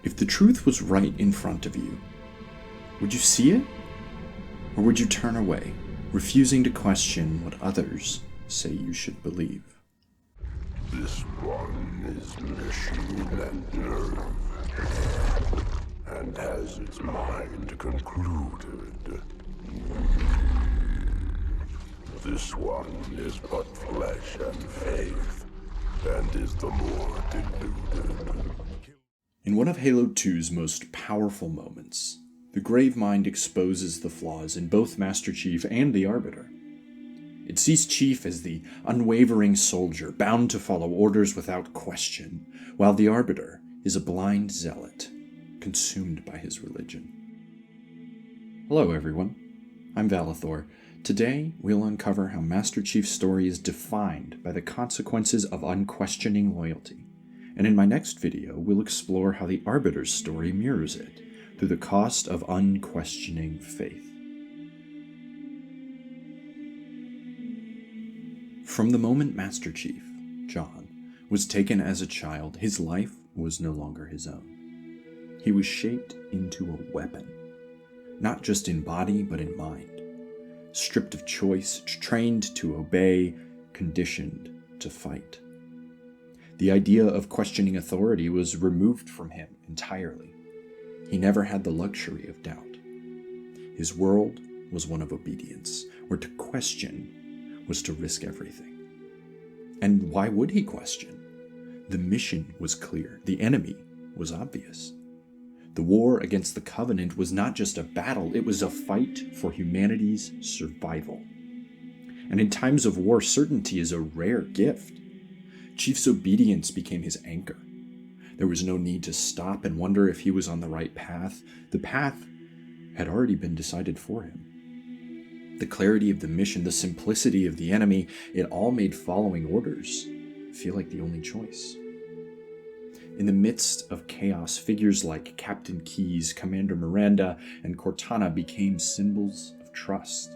If the truth was right in front of you, would you see it? Or would you turn away, refusing to question what others say you should believe? This one is machine and nerve, and has its mind concluded. This one is but flesh and faith, and is the more deluded. In one of Halo 2's most powerful moments, the Grave Mind exposes the flaws in both Master Chief and the Arbiter. It sees Chief as the unwavering soldier, bound to follow orders without question, while the Arbiter is a blind zealot, consumed by his religion. Hello everyone, I'm Valathor. Today, we'll uncover how Master Chief's story is defined by the consequences of unquestioning loyalty. And in my next video, we'll explore how the Arbiter's story mirrors it, through the cost of unquestioning faith. From the moment Master Chief, John, was taken as a child, his life was no longer his own. He was shaped into a weapon, not just in body, but in mind. Stripped of choice, trained to obey, conditioned to fight. The idea of questioning authority was removed from him entirely. He never had the luxury of doubt. His world was one of obedience, where to question was to risk everything. And why would he question? The mission was clear. The enemy was obvious. The war against the Covenant was not just a battle, it was a fight for humanity's survival. And in times of war, certainty is a rare gift. Chief's obedience became his anchor. There was no need to stop and wonder if he was on the right path. The path had already been decided for him. The clarity of the mission, the simplicity of the enemy, it all made following orders feel like the only choice. In the midst of chaos, figures like Captain Keyes, Commander Miranda, and Cortana became symbols of trust.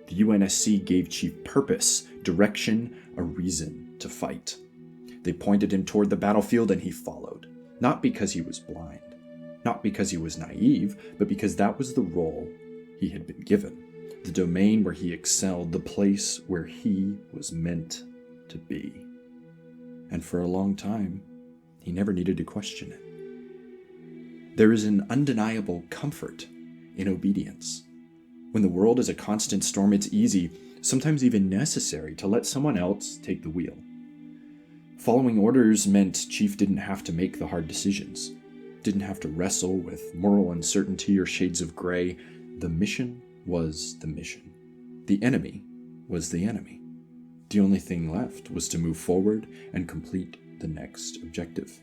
The UNSC gave Chief purpose, direction, a reason to fight. They pointed him toward the battlefield and he followed. Not because he was blind, not because he was naive, but because that was the role he had been given. The domain where he excelled, the place where he was meant to be. And for a long time, he never needed to question it. There is an undeniable comfort in obedience. When the world is a constant storm, it's easy, sometimes even necessary, to let someone else take the wheel. Following orders meant Chief didn't have to make the hard decisions, didn't have to wrestle with moral uncertainty or shades of gray. The mission was the mission. The enemy was the enemy. The only thing left was to move forward and complete the next objective.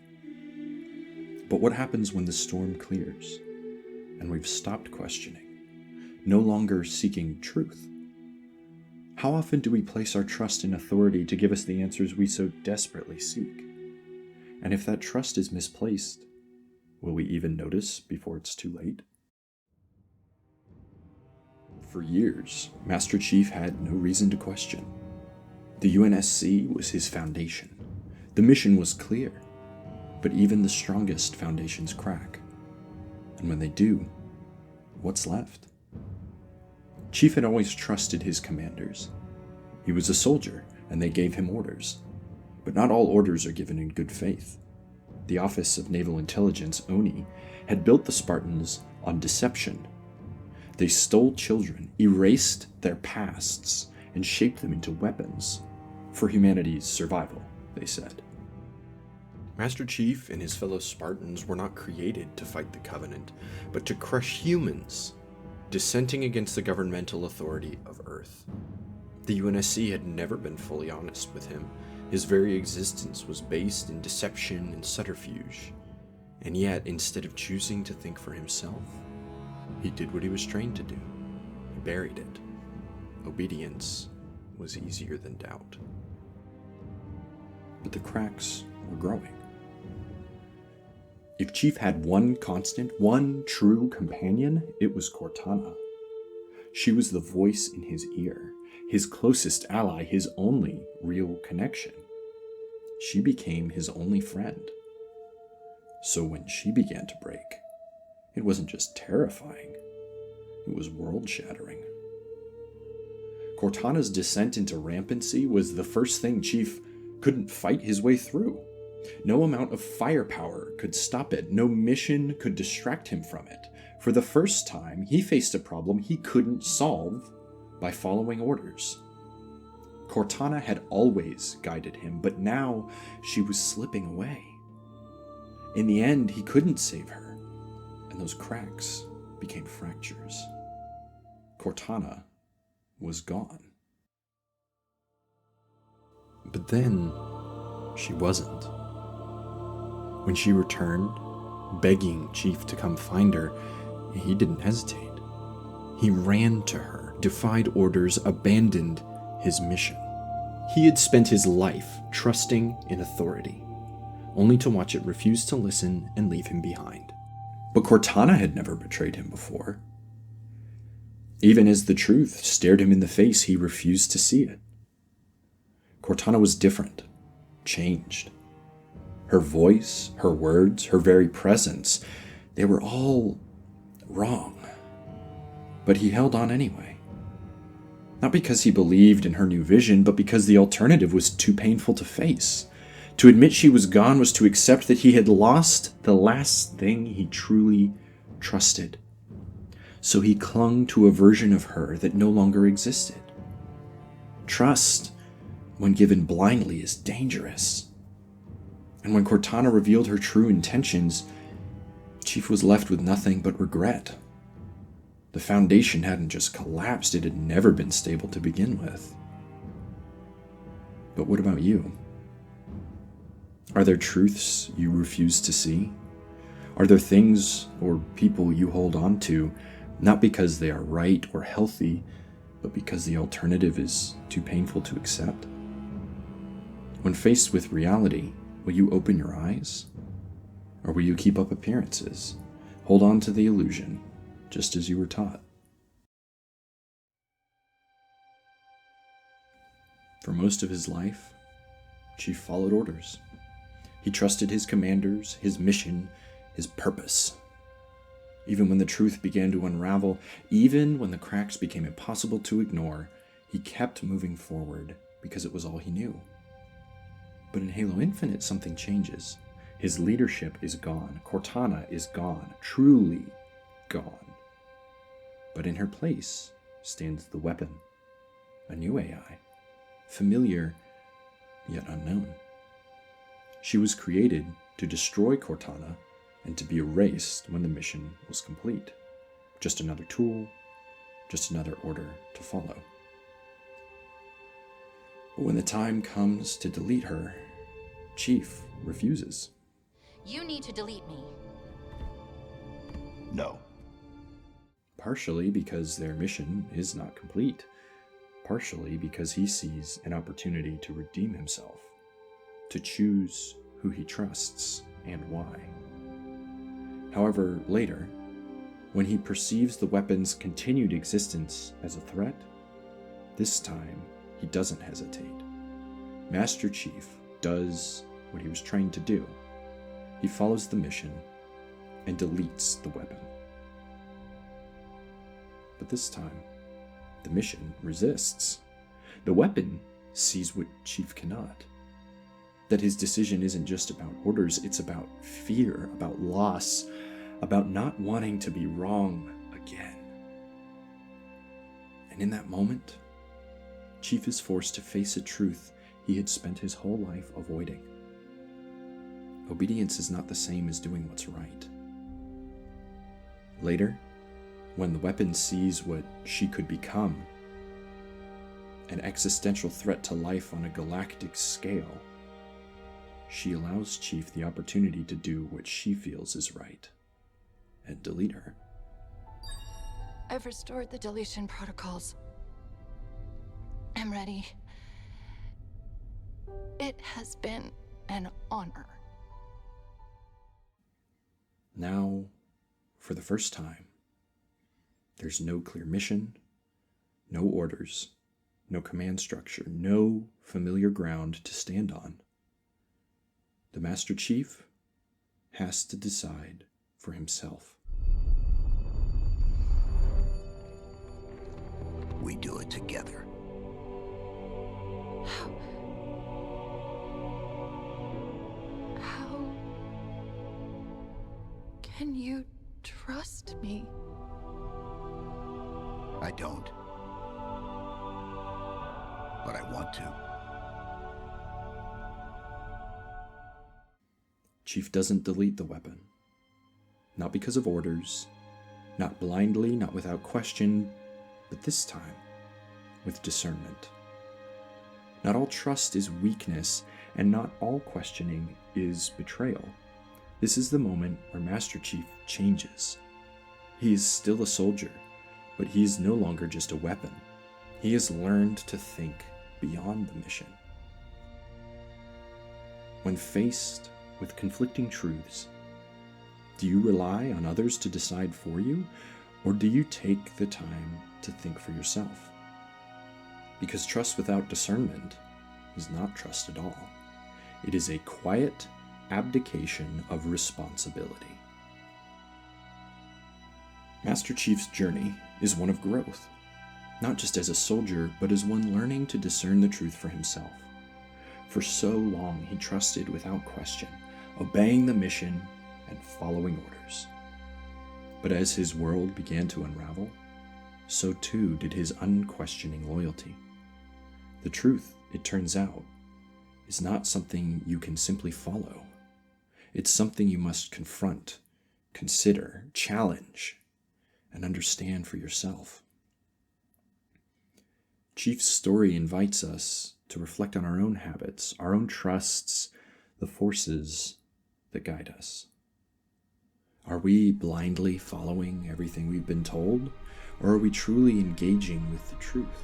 But what happens when the storm clears and we've stopped questioning, no longer seeking truth? How often do we place our trust in authority to give us the answers we so desperately seek? And if that trust is misplaced, will we even notice before it's too late? For years, Master Chief had no reason to question. The UNSC was his foundation. The mission was clear, but even the strongest foundations crack. And when they do, what's left? Chief had always trusted his commanders. He was a soldier, and they gave him orders. But not all orders are given in good faith. The Office of Naval Intelligence, ONI, had built the Spartans on deception. They stole children, erased their pasts, and shaped them into weapons for humanity's survival, they said. Master Chief and his fellow Spartans were not created to fight the Covenant, but to crush humans, dissenting against the governmental authority of Earth. The UNSC had never been fully honest with him. His very existence was based in deception and subterfuge. And yet, instead of choosing to think for himself, he did what he was trained to do. He buried it. Obedience was easier than doubt. But the cracks were growing. If Chief had one constant, one true companion, it was Cortana. She was the voice in his ear, his closest ally, his only real connection. She became his only friend. So when she began to break, it wasn't just terrifying, it was world-shattering. Cortana's descent into rampancy was the first thing Chief couldn't fight his way through. No amount of firepower could stop it. No mission could distract him from it. For the first time, he faced a problem he couldn't solve by following orders. Cortana had always guided him, but now she was slipping away. In the end, he couldn't save her, and those cracks became fractures. Cortana was gone. But then, she wasn't. When she returned, begging Chief to come find her, he didn't hesitate. He ran to her, defied orders, abandoned his mission. He had spent his life trusting in authority, only to watch it refuse to listen and leave him behind. But Cortana had never betrayed him before. Even as the truth stared him in the face, he refused to see it. Cortana was different, changed. Her voice, her words, her very presence, they were all wrong. But he held on anyway. Not because he believed in her new vision, but because the alternative was too painful to face. To admit she was gone was to accept that he had lost the last thing he truly trusted. So he clung to a version of her that no longer existed. Trust, when given blindly, is dangerous. And when Cortana revealed her true intentions, Chief was left with nothing but regret. The foundation hadn't just collapsed, it had never been stable to begin with. But what about you? Are there truths you refuse to see? Are there things or people you hold on to, not because they are right or healthy, but because the alternative is too painful to accept? When faced with reality, will you open your eyes? Or will you keep up appearances, hold on to the illusion, just as you were taught? For most of his life, Chief followed orders. He trusted his commanders, his mission, his purpose. Even when the truth began to unravel, even when the cracks became impossible to ignore, he kept moving forward because it was all he knew. But in Halo Infinite, something changes. His leadership is gone. Cortana is gone, truly gone. But in her place stands the weapon, a new AI, familiar yet unknown. She was created to destroy Cortana and to be erased when the mission was complete. Just another tool, just another order to follow. But when the time comes to delete her, Chief refuses. You need to delete me. No. Partially because their mission is not complete. Partially because he sees an opportunity to redeem himself, to choose who he trusts and why. However, later, when he perceives the weapon's continued existence as a threat, this time he doesn't hesitate. Master Chief does what he was trained to do. He follows the mission and deletes the weapon. But this time, the mission resists. The weapon sees what Chief cannot. That his decision isn't just about orders, it's about fear, about loss, about not wanting to be wrong again. And in that moment, Chief is forced to face a truth he had spent his whole life avoiding. Obedience is not the same as doing what's right. Later, when the weapon sees what she could become, an existential threat to life on a galactic scale, she allows Chief the opportunity to do what she feels is right, and delete her. I've restored the deletion protocols. I'm ready. It has been an honor. Now, for the first time, there's no clear mission, no orders, no command structure, no familiar ground to stand on. The Master Chief has to decide for himself. We do it together. How can you trust me? I don't. But I want to. Chief doesn't delete the weapon. Not because of orders, not blindly, not without question, but this time with discernment. Not all trust is weakness, and not all questioning is betrayal. This is the moment where Master Chief changes. He is still a soldier, but he is no longer just a weapon. He has learned to think beyond the mission. When faced with conflicting truths, do you rely on others to decide for you, or do you take the time to think for yourself? Because trust without discernment is not trust at all. It is a quiet abdication of responsibility. Master Chief's journey is one of growth, not just as a soldier, but as one learning to discern the truth for himself. For so long, he trusted without question, obeying the mission and following orders. But as his world began to unravel, so too did his unquestioning loyalty. The truth, it turns out, is not something you can simply follow. It's something you must confront, consider, challenge, and understand for yourself. Chief's story invites us to reflect on our own habits, our own trusts, the forces that guide us. Are we blindly following everything we've been told, or are we truly engaging with the truth?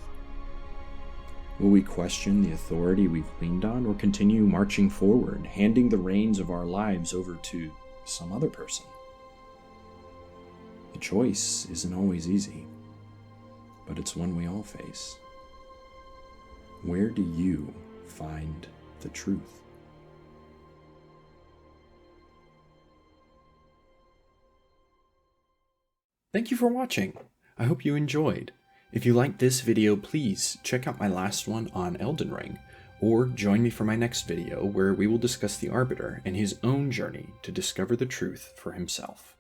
Will we question the authority we've leaned on, or continue marching forward, handing the reins of our lives over to some other person? The choice isn't always easy, but it's one we all face. Where do you find the truth? Thank you for watching. I hope you enjoyed. If you liked this video, please check out my last one on Elden Ring, or join me for my next video where we will discuss the Arbiter and his own journey to discover the truth for himself.